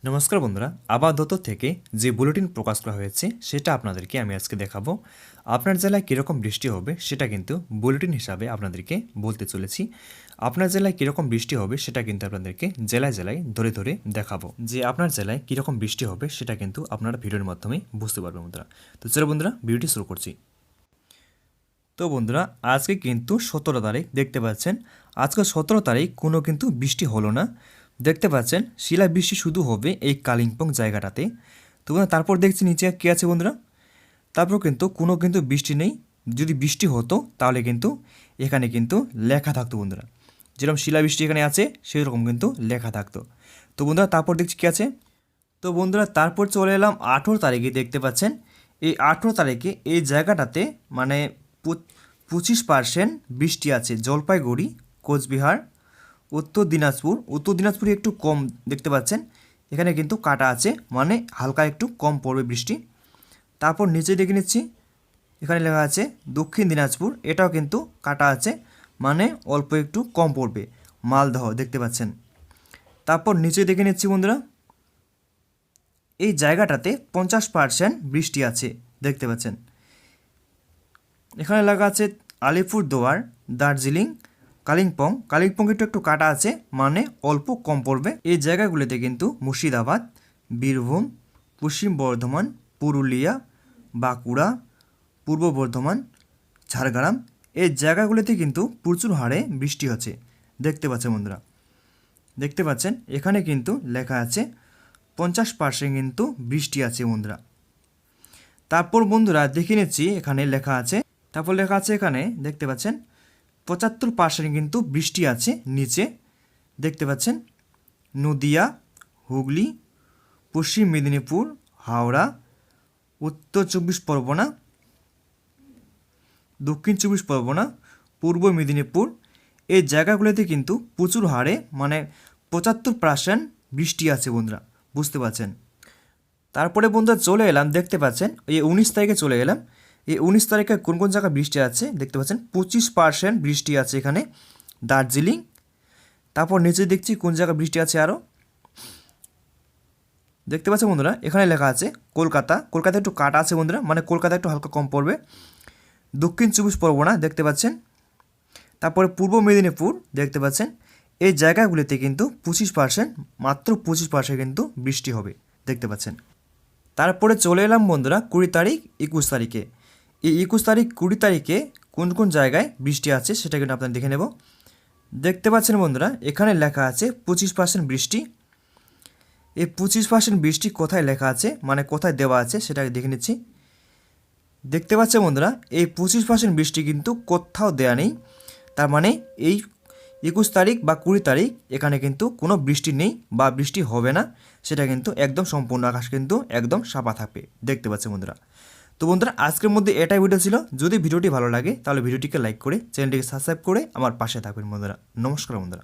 নমস্কার বন্ধুরা, আপাতত থেকে যে বুলেটিন প্রকাশ করা হয়েছে সেটা আপনাদেরকে আমি আজকে দেখাবো। আপনার জেলায় কীরকম বৃষ্টি হবে সেটা কিন্তু বুলেটিন হিসাবে আপনাদেরকে বলতে চলেছি। আপনার জেলায় কীরকম বৃষ্টি হবে সেটা কিন্তু আপনাদেরকে জেলায় জেলায় ধরে ধরে দেখাবো। যে আপনার জেলায় কীরকম বৃষ্টি হবে সেটা কিন্তু আপনারা ভিডিওর মাধ্যমে বুঝতে পারবেন বন্ধুরা। তো চলো বন্ধুরা, ভিডিওটি শুরু করছি। তো বন্ধুরা, আজকে কিন্তু 17 তারিখ দেখতে পাচ্ছেন। আজকে 17 তারিখ কোনো কিন্তু বৃষ্টি হলো না। দেখতে পাচ্ছেন শিলাবৃষ্টি শুধু হবে এই কালিম্পং জায়গাটাতে। তো বন্ধুরা, তারপর দেখছি নিচে কী আছে বন্ধুরা, তারপর কিন্তু কোনো কিন্তু বৃষ্টি নেই। যদি বৃষ্টি হতো তাহলে কিন্তু এখানে কিন্তু লেখা থাকতো বন্ধুরা, যেরকম শিলাবৃষ্টি এখানে আছে সেরকম কিন্তু লেখা থাকতো। তো বন্ধুরা, তারপর দেখছি কী আছে। তো বন্ধুরা, তারপর চলে এলাম 18 তারিখে। দেখতে পাচ্ছেন এই 18 তারিখে এই জায়গাটাতে মানে 25% বৃষ্টি আছে। জলপাইগুড়ি, কোচবিহার, উত্তর দিনাজপুরে একটু কম দেখতে পাচ্ছেন। এখানে কিন্তু কাটা আছে, মানে হালকা একটু কম পড়বে বৃষ্টি। তারপর নিচে দেখে নিচ্ছি, এখানে লেখা আছে দক্ষিণ দিনাজপুর, এটাও কিন্তু কাটা আছে, মানে অল্প একটু কম পড়বে। মালদহ দেখতে পাচ্ছেন। তারপর নিচে দেখে নিচ্ছি বন্ধুরা, এই জায়গাটাতে 50% বৃষ্টি আছে দেখতে পাচ্ছেন। এখানে লেখা আছে আলিপুরদুয়ার, দার্জিলিং, কালিম্পং একটু কাটা আছে, মানে অল্প কম পড়বে। এই জায়গাগুলিতে কিন্তু মুর্শিদাবাদ, বীরভূম, পশ্চিম বর্ধমান, পুরুলিয়া, বাঁকুড়া, পূর্ব বর্ধমান, ঝাড়গ্রাম, এই জায়গাগুলিতে কিন্তু প্রচুর হারে বৃষ্টি হচ্ছে দেখতে পাচ্ছেন বন্ধুরা। দেখতে পাচ্ছেন এখানে কিন্তু লেখা আছে 50% কিন্তু বৃষ্টি আছে বন্ধুরা। তারপর বন্ধুরা দেখে নিচ্ছি, এখানে লেখা আছে, এখানে দেখতে পাচ্ছেন 75% কিন্তু বৃষ্টি আছে নিচে। দেখতে পাচ্ছেন নদিয়া, হুগলি, পশ্চিম মেদিনীপুর, হাওড়া, উত্তর 24 পরগনা, দক্ষিণ 24 পরগনা, পূর্ব মেদিনীপুর, এই জায়গাগুলোতে কিন্তু প্রচুর হারে মানে 75% বৃষ্টি আছে বন্ধুরা, বুঝতে পারছেন। তারপরে বন্ধুরা চলে এলাম, দেখতে পাচ্ছেন এই 19 তারিখে চলে এলাম। এই 19 তারিখে কোন কোন জায়গায় বৃষ্টি আছে দেখতে পাচ্ছেন। 25% বৃষ্টি আছে এখানে দার্জিলিং। তারপর নিচে দেখছি কোন জায়গায় বৃষ্টি আছে আরও দেখতে পাচ্ছেন বন্ধুরা, এখানে লেখা আছে কলকাতা একটু কাটা আছে বন্ধুরা, মানে কলকাতা একটু হালকা কম পড়বে। দক্ষিণ 24 পরগনা দেখতে পাচ্ছেন। তারপরে পূর্ব মেদিনীপুর দেখতে পাচ্ছেন। এই জায়গাগুলিতে কিন্তু 25%, মাত্র 25% কিন্তু বৃষ্টি হবে দেখতে পাচ্ছেন। তারপরে চলে এলাম বন্ধুরা 20 তারিখ, 21 তারিখে। এই 21 তারিখ, 20 তারিখে কোন কোন জায়গায় বৃষ্টি আছে সেটা কিন্তু আপনারা দেখে নেব। দেখতে পাচ্ছেন বন্ধুরা, এখানে লেখা আছে 25% বৃষ্টি। এই 25% বৃষ্টি কোথায় লেখা আছে, মানে কোথায় দেওয়া আছে সেটা দেখে নিচ্ছি। দেখতে পাচ্ছেন বন্ধুরা, এই 25% বৃষ্টি কিন্তু কোথাও দেওয়া নেই। তার মানে এই 21 তারিখ বা 20 তারিখ এখানে কিন্তু কোনো বৃষ্টি নেই বা বৃষ্টি হবে না, সেটা কিন্তু একদম সম্পূর্ণ আকাশ কিন্তু একদম সাফা থাকবে দেখতে পাচ্ছেন বন্ধুরা। তো বন্ধুরা, আজকের মধ্যে এটাই ভিডিও ছিল। যদি ভিডিওটি ভালো লাগে তাহলে ভিডিওটিকে লাইক করে চ্যানেলটিকে সাবস্ক্রাইব করে আমার পাশে থাকবেন বন্ধুরা। নমস্কার বন্ধুরা।